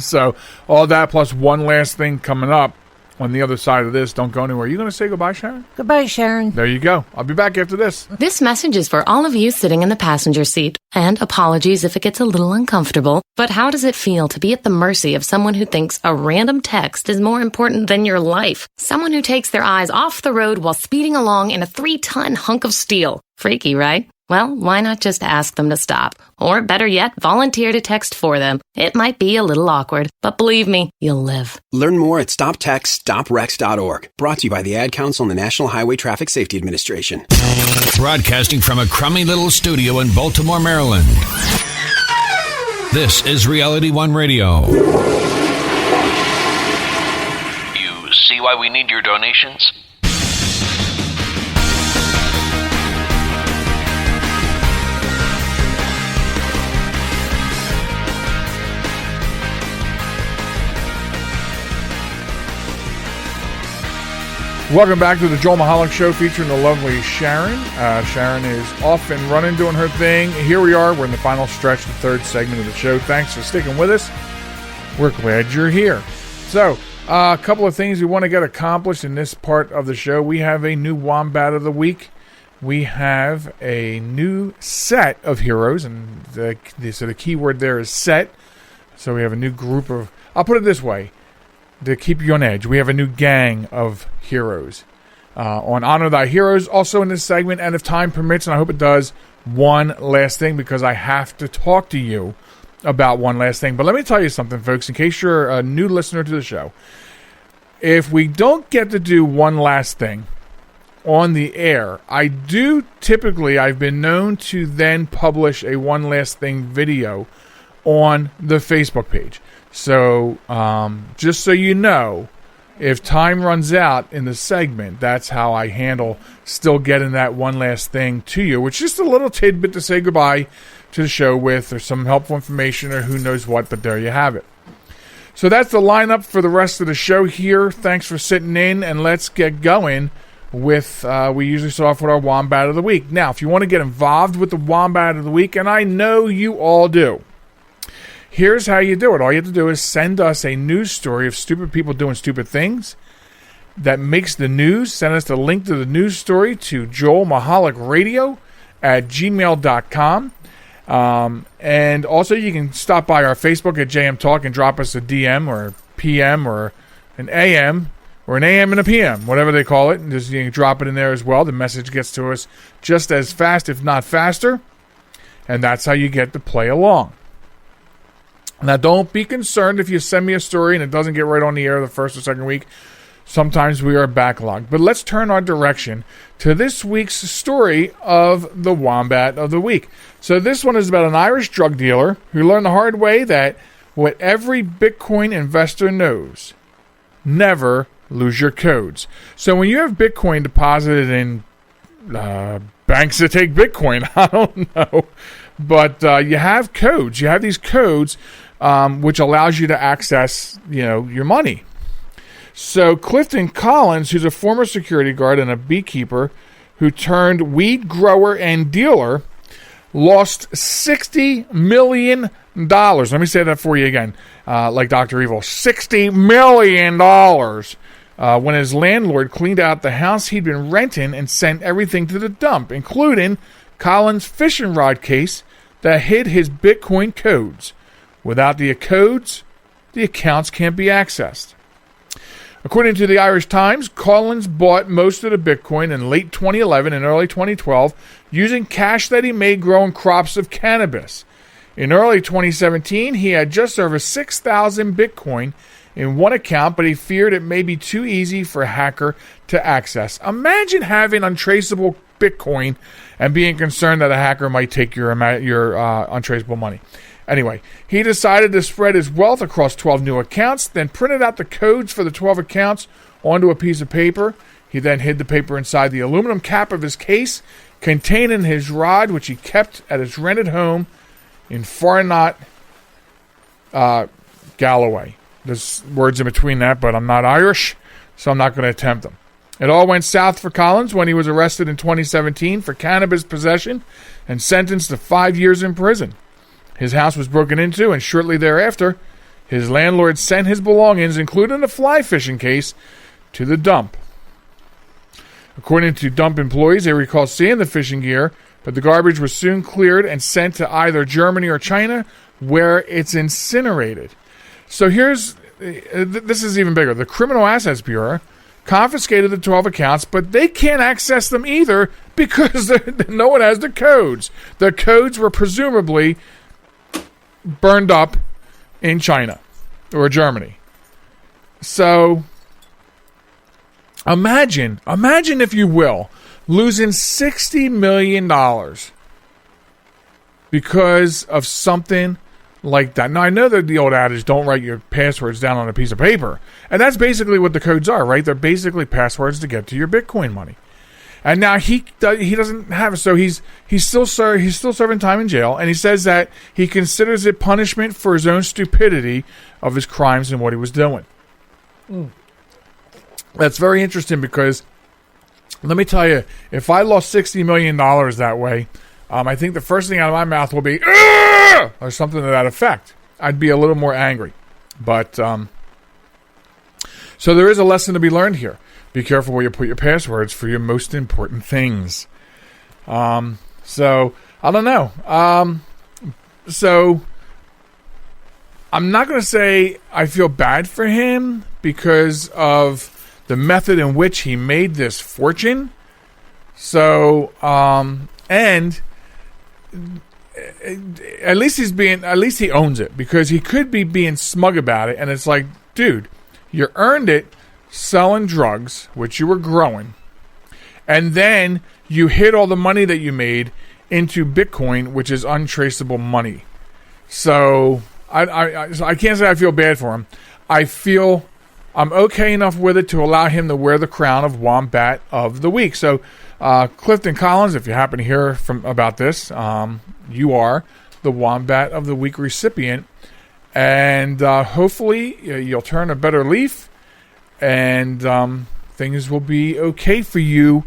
So all that plus one last thing coming up on the other side of this. Don't go anywhere. Are you going to say goodbye, Sharen? Goodbye, Sharen. There you go. I'll be back after this. This message is for all of you sitting in the passenger seat. And apologies if it gets a little uncomfortable. But how does it feel to be at the mercy of someone who thinks a random text is more important than your life? Someone who takes their eyes off the road while speeding along in a 3-ton hunk of steel. Freaky, right? Well, why not just ask them to stop? Or better yet, volunteer to text for them. It might be a little awkward, but believe me, you'll live. Learn more at stoptextstoprex.org. Brought to you by the Ad Council and the National Highway Traffic Safety Administration. Broadcasting from a crummy little studio in Baltimore, Maryland. This is Reality One Radio. You see why we need your donations? Welcome back to the Joel Michalec Show featuring the lovely Sharen. Sharen is off and running, doing her thing. Here we are. We're in the final stretch, the third segment of the show. Thanks for sticking with us. We're glad you're here. So, a couple of things we want to get accomplished in this part of the show. We have a new Wombat of the Week. We have a new set of heroes, and so the key word there is set. So we have a new group of, I'll put it this way, to keep you on edge, we have a new gang of heroes. On Honor Thy Heroes, also in this segment, and if time permits, and I hope it does, one last thing, because I have to talk to you about one last thing. But let me tell you something, folks, in case you're a new listener to the show. If we don't get to do one last thing on the air, I've been known to then publish a one last thing video on the Facebook page. So, just so you know, if time runs out in the segment, that's how I handle still getting that one last thing to you, which is just a little tidbit to say goodbye to the show with, or some helpful information, or who knows what, but there you have it. So that's the lineup for the rest of the show here. Thanks for sitting in, and let's get going with, we usually start off with our Wombat of the Week. Now, if you want to get involved with the Wombat of the Week, and I know you all do, here's how you do it. All you have to do is send us a news story of stupid people doing stupid things that makes the news. Send us the link to the news story to joelmichalecradio@gmail.com. And also you can stop by our Facebook at JM Talk and drop us a DM or a PM or an AM or an AM and a PM, whatever they call it. And just, you can drop it in there as well. The message gets to us just as fast, if not faster. And that's how you get to play along. Now, don't be concerned if you send me a story and it doesn't get right on the air the first or second week. Sometimes we are backlogged. But let's turn our direction to this week's story of the Wombat of the Week. So this one is about an Irish drug dealer who learned the hard way that what every Bitcoin investor knows, never lose your codes. So when you have Bitcoin deposited in banks that take Bitcoin, I don't know, but you have codes. You have these codes which allows you to access, your money. So Clifton Collins, who's a former security guard and a beekeeper who turned weed grower and dealer, lost $60 million. Let me say that for you again, like Dr. Evil. $60 million when his landlord cleaned out the house he'd been renting and sent everything to the dump, including Collins' fishing rod case that hid his Bitcoin codes. Without the codes, the accounts can't be accessed. According to the Irish Times, Collins bought most of the Bitcoin in late 2011 and early 2012 using cash that he made growing crops of cannabis. In early 2017, he had just over 6,000 Bitcoin in one account, but he feared it may be too easy for a hacker to access. Imagine having untraceable Bitcoin and being concerned that a hacker might take your untraceable money. Anyway, he decided to spread his wealth across 12 new accounts, then printed out the codes for the 12 accounts onto a piece of paper. He then hid the paper inside the aluminum cap of his case, containing his rod, which he kept at his rented home in Farnot, Galloway. There's words in between that, but I'm not Irish, so I'm not going to attempt them. It all went south for Collins when he was arrested in 2017 for cannabis possession and sentenced to 5 years in prison. His house was broken into, and shortly thereafter, his landlord sent his belongings, including a fly fishing case, to the dump. According to dump employees, they recall seeing the fishing gear, but the garbage was soon cleared and sent to either Germany or China, where it's incinerated. So this is even bigger. The Criminal Assets Bureau confiscated the 12 accounts, but they can't access them either because no one has the codes. The codes were presumably burned up in China or Germany. So imagine if you will, losing $60 million because of something like that. Now, I know that the old adage, don't write your passwords down on a piece of paper. And that's basically what the codes are, right? They're basically passwords to get to your Bitcoin money. And now he doesn't have it, so he's still serving time in jail, and he says that he considers it punishment for his own stupidity of his crimes and what he was doing. That's very interesting because, let me tell you, if I lost $60 million that way, I think the first thing out of my mouth will be, "Ugh!" or something to that effect. I'd be a little more angry. But, so there is a lesson to be learned here. Be careful where you put your passwords for your most important things. So, I don't know. So, I'm not going to say I feel bad for him because of the method in which he made this fortune. So, and at least he owns it, because he could be being smug about it. And it's like, dude, you earned it selling drugs, which you were growing. And then you hid all the money that you made into Bitcoin, which is untraceable money. So I can't say I feel bad for him. I feel I'm okay enough with it to allow him to wear the crown of Wombat of the Week. So, Clifton Collins, if you happen to hear about this, you are the Wombat of the Week recipient. And hopefully you'll turn a better leaf, and things will be okay for you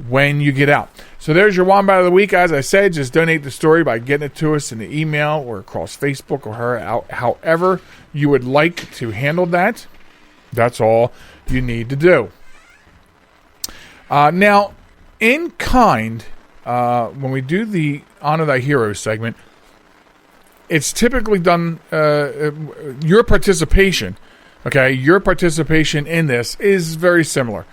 when you get out. So there's your Wombat of the Week. As I said, just donate the story by getting it to us in the email or across Facebook or however you would like to handle that. That's all you need to do. Now, in kind, when we do the Honor Thy Heroes segment, it's typically done, your participation in this is very similar.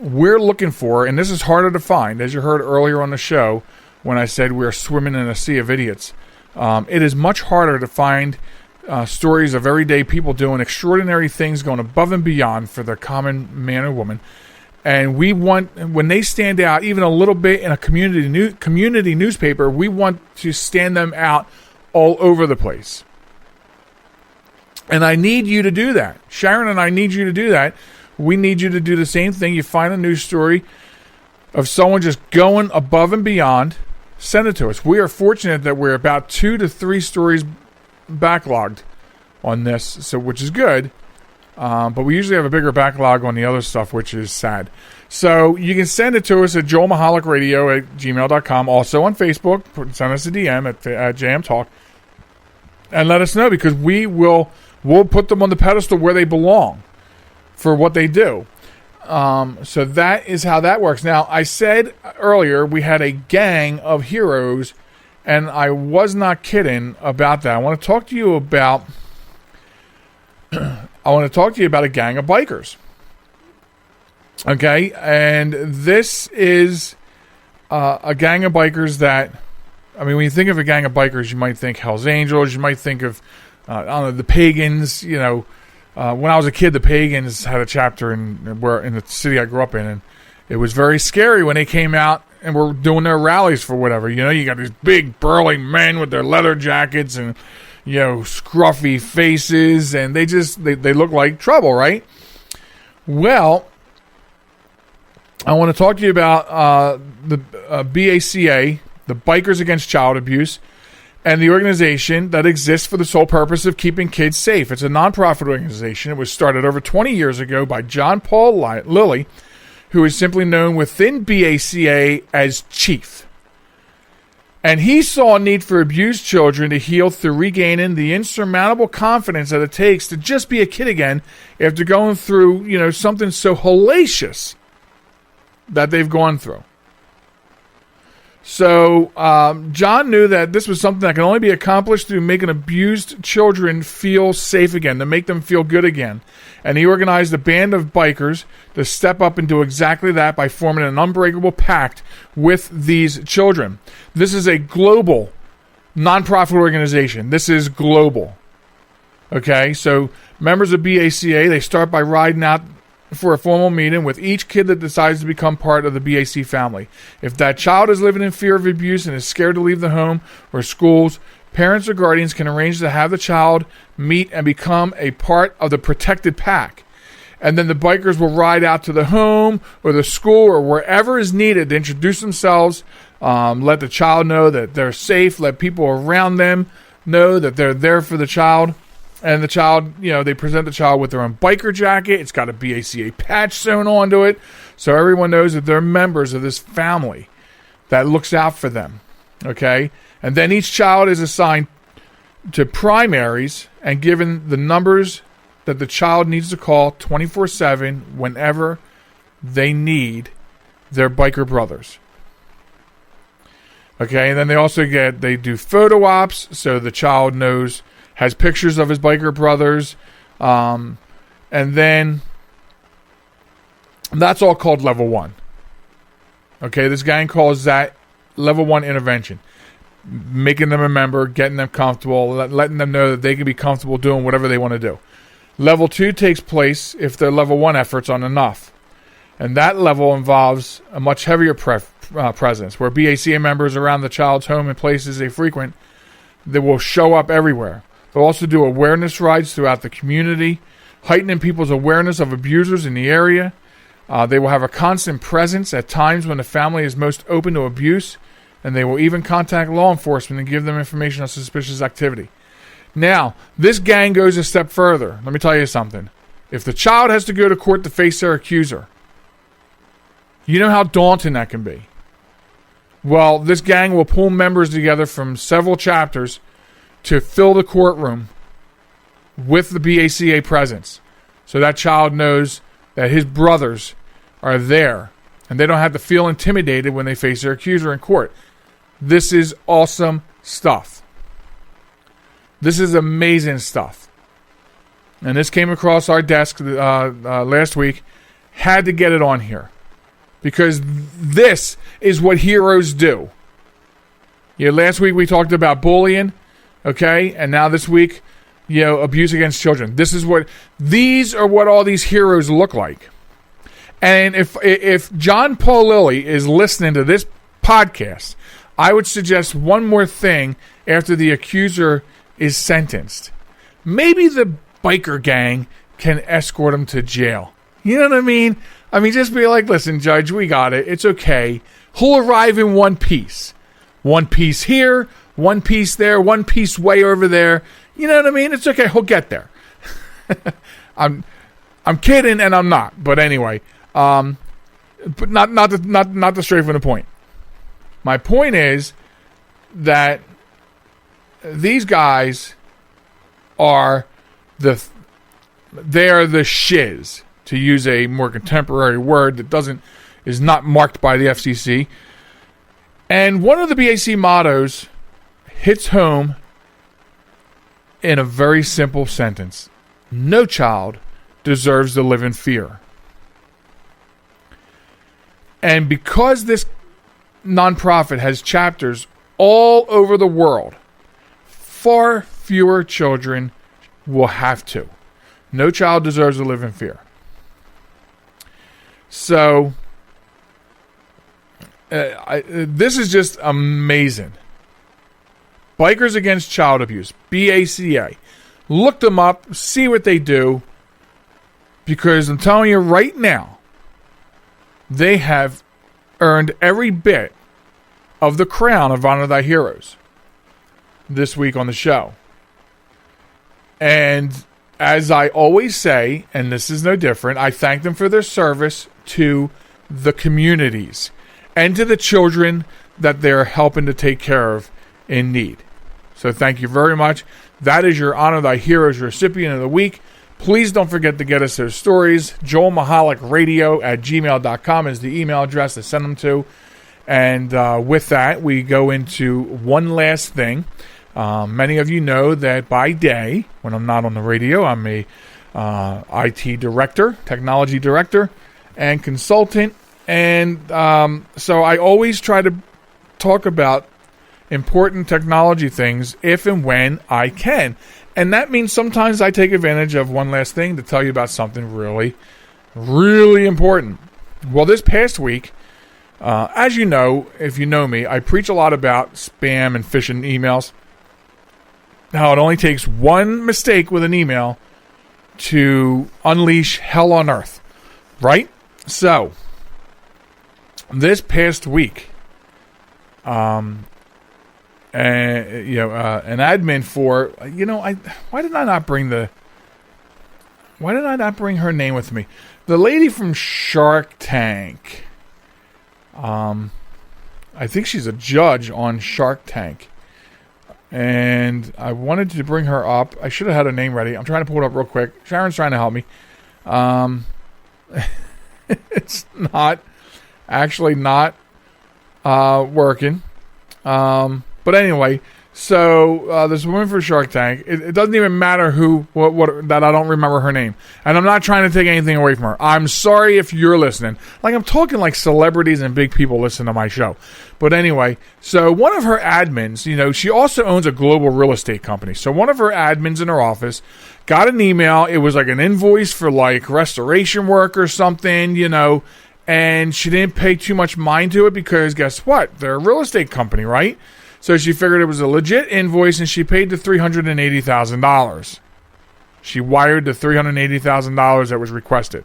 We're looking for, and this is harder to find, as you heard earlier on the show when I said we're swimming in a sea of idiots. It is much harder to find stories of everyday people doing extraordinary things, going above and beyond for the common man or woman. And we want, when they stand out even a little bit in a community newspaper, we want to stand them out all over the place. And I need you to do that. Sharen and I need you to do that. We need you to do the same thing. You find a news story of someone just going above and beyond, send it to us. We are fortunate that we're about 2 to 3 stories backlogged on this, so which is good. But we usually have a bigger backlog on the other stuff, which is sad. So you can send it to us at joelmichalecradio@gmail.com. Also on Facebook, send us a DM at JM Talk, and let us know, because we'll put them on the pedestal where they belong for what they do. So that is how that works. Now, I said earlier we had a gang of heroes, and I was not kidding about that. I want to talk to you about a gang of bikers. Okay, and this is a gang of bikers that, I mean, when you think of a gang of bikers, you might think Hell's Angels, you might think of, I don't know, the Pagans. You know, when I was a kid, the Pagans had a chapter in the city I grew up in, and it was very scary when they came out and were doing their rallies for whatever. You know, you got these big burly men with their leather jackets and, you know, scruffy faces, and they look like trouble, right? Well, I want to talk to you about the BACA, the Bikers Against Child Abuse, and the organization that exists for the sole purpose of keeping kids safe. It's a nonprofit organization. It was started over 20 years ago by John Paul Lilly, who is simply known within BACA as Chief. And he saw a need for abused children to heal through regaining the insurmountable confidence that it takes to just be a kid again after going through, you know, something so hellacious that they've gone through. So John knew that this was something that can only be accomplished through making abused children feel safe again, to make them feel good again. And he organized a band of bikers to step up and do exactly that by forming an unbreakable pact with these children. This is a global nonprofit organization. This is global. Okay, so members of BACA, they start by riding out for a formal meeting with each kid that decides to become part of the BAC family. If that child is living in fear of abuse and is scared to leave the home or schools, parents or guardians can arrange to have the child meet and become a part of the protected pack. And then the bikers will ride out to the home or the school or wherever is needed to introduce themselves, let the child know that they're safe, let people around them know that they're there for the child. And the child, they present the child with their own biker jacket. It's got a BACA patch sewn onto it, so everyone knows that they're members of this family that looks out for them. Okay? And then each child is assigned to primaries and given the numbers that the child needs to call 24/7 whenever they need their biker brothers. Okay, and then they do photo ops, so the child has pictures of his biker brothers, and then that's all called level 1. Okay, this gang calls that level 1 intervention. Making them a member, getting them comfortable, letting them know that they can be comfortable doing whatever they want to do. Level 2 takes place if their level 1 efforts aren't enough. And that level involves a much heavier presence, where BACA members around the child's home and places they frequent, they will show up everywhere. They'll also do awareness rides throughout the community, heightening people's awareness of abusers in the area. They will have a constant presence at times when the family is most open to abuse, and they will even contact law enforcement and give them information on suspicious activity. Now, this gang goes a step further. Let me tell you something. If the child has to go to court to face their accuser, you know how daunting that can be. Well, this gang will pull members together from several chapters to fill the courtroom with the BACA presence, so that child knows that his brothers are there, and they don't have to feel intimidated when they face their accuser in court. This is awesome stuff. This is amazing stuff. And this came across our desk last week. Had to get it on here. Because this is what heroes do. Last week we talked about bullying. Okay? And now this week, abuse against children. These are what all these heroes look like. And if John Paul Lilly is listening to this podcast, I would suggest one more thing after the accuser is sentenced. Maybe the biker gang can escort him to jail. You know what I mean? Just be like, listen, Judge, we got it. It's okay. He'll arrive in one piece. One piece here, one piece there, one piece way over there. You know what I mean? It's okay. He'll get there. I'm kidding, and I'm not. But anyway, but not to stray from the point. My point is that these guys are the shiz, to use a more contemporary word that is not marked by the FCC. And one of the BAC mottos hits home in a very simple sentence. No child deserves to live in fear. And because this nonprofit has chapters all over the world, far fewer children will have to. No child deserves to live in fear. So, this is just amazing. Bikers Against Child Abuse, BACA. Look them up, see what they do, because I'm telling you right now, they have earned every bit of the crown of Honor Thy Heroes this week on the show. And as I always say, and this is no different, I thank them for their service to the communities and to the children that they're helping to take care of in need. So thank you very much. That is your Honor Thy Heroes recipient of the week. Please don't forget to get us those stories. JoelMichalecRadio@gmail.com is the email address to send them to. And with that, we go into one last thing. Many of you know that by day, when I'm not on the radio, I'm a IT director, technology director, and consultant. And so I always try to talk about important technology things if and when I can. And that means sometimes I take advantage of one last thing to tell you about something really, really important. Well, this past week, as you know, if you know me, I preach a lot about spam and phishing emails. Now, it only takes one mistake with an email to unleash hell on earth, right? So, this past week, an admin for. Why did I not bring her name with me? The lady from Shark Tank. I think she's a judge on Shark Tank. And I wanted to bring her up. I should have had her name ready. I'm trying to pull it up real quick. Sharon's trying to help me. It's not working. But anyway, so this woman for Shark Tank, it doesn't even matter what that I don't remember her name. And I'm not trying to take anything away from her. I'm sorry if you're listening. Like, I'm talking like celebrities and big people listen to my show. But anyway, so one of her admins, she also owns a global real estate company. So one of her admins in her office got an email. It was like an invoice for like restoration work or something, and she didn't pay too much mind to it because guess what? They're a real estate company, right? So she figured it was a legit invoice, and she paid the $380,000. She wired the $380,000 that was requested.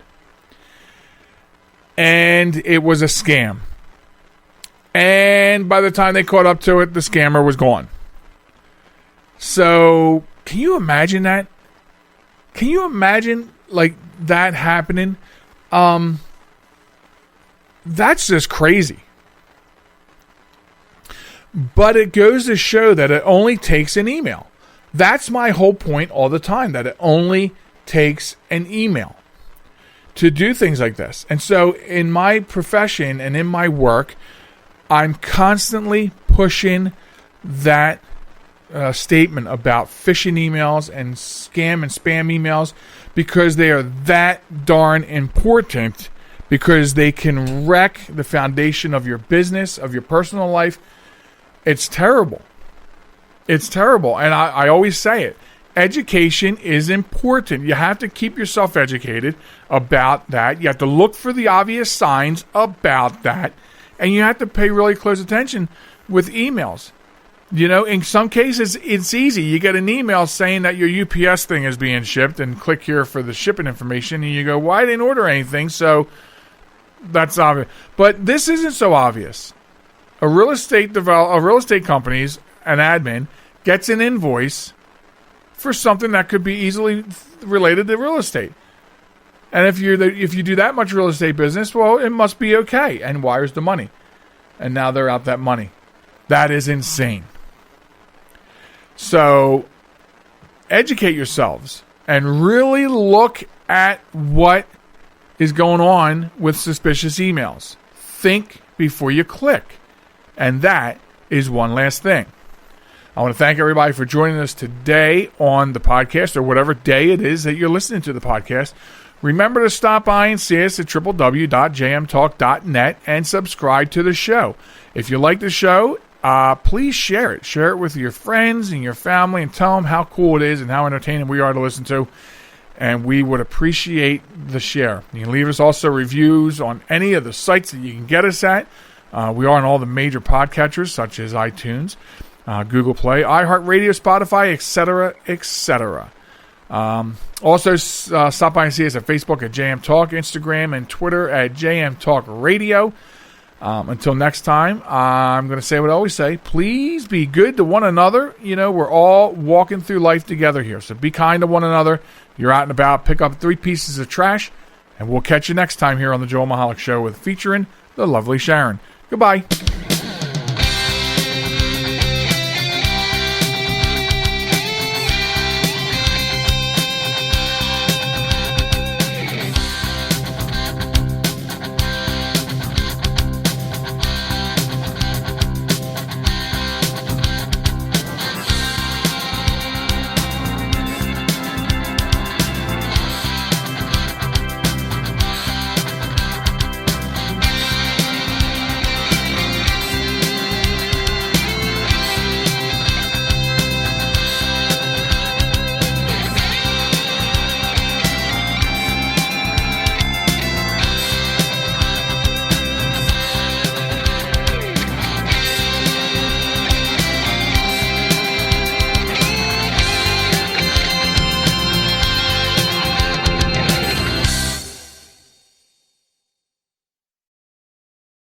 And it was a scam. And by the time they caught up to it, the scammer was gone. So, can you imagine that? Can you imagine, like, that happening? That's just crazy. But it goes to show that it only takes an email. That's my whole point all the time, that it only takes an email to do things like this. And so in my profession and in my work, I'm constantly pushing that statement about phishing emails and scam and spam emails because they are that darn important, because they can wreck the foundation of your business, of your personal life. It's terrible. It's terrible. And I always say it. Education is important. You have to keep yourself educated about that. You have to look for the obvious signs about that. And you have to pay really close attention with emails. In some cases, it's easy. You get an email saying that your UPS thing is being shipped, and click here for the shipping information. And you go, well, I didn't order anything, so that's obvious. But this isn't so obvious. A real estate company's an admin gets an invoice for something that could be easily related to real estate. And if you do that much real estate business, well, it must be okay. And wires the money. And now they're out that money. That is insane. So educate yourselves and really look at what is going on with suspicious emails. Think before you click. And that is one last thing. I want to thank everybody for joining us today on the podcast, or whatever day it is that you're listening to the podcast. Remember to stop by and see us at www.jmtalk.net and subscribe to the show. If you like the show, please share it. Share it with your friends and your family and tell them how cool it is and how entertaining we are to listen to. And we would appreciate the share. You can leave us also reviews on any of the sites that you can get us at. We are on all the major podcatchers such as iTunes, Google Play, iHeartRadio, Spotify, etc., etc. Also, stop by and see us at Facebook at JM Talk, Instagram and Twitter at JM Talk Radio. Until next time, I'm going to say what I always say. Please be good to one another. We're all walking through life together here. So be kind to one another. You're out and about. Pick up 3 pieces of trash. And we'll catch you next time here on the Joel Michalec Show featuring the lovely Sharen. Goodbye.